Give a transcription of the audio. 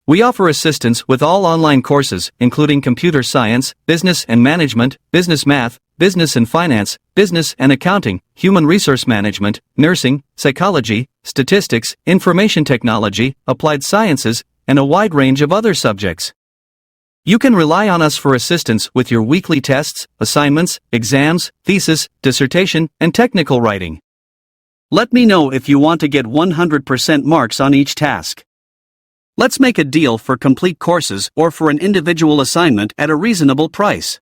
We offer assistance with all online courses, including computer science, business and management, business math, business and finance, business and accounting, human resource management, nursing, psychology, statistics, information technology, applied sciences, and a wide range of other subjects. You can rely on us for assistance with your weekly tests, assignments, exams, thesis, dissertation, and technical writing. Let me know if you want to get 100% marks on each task. Let's make a deal for complete courses or for an individual assignment at a reasonable price.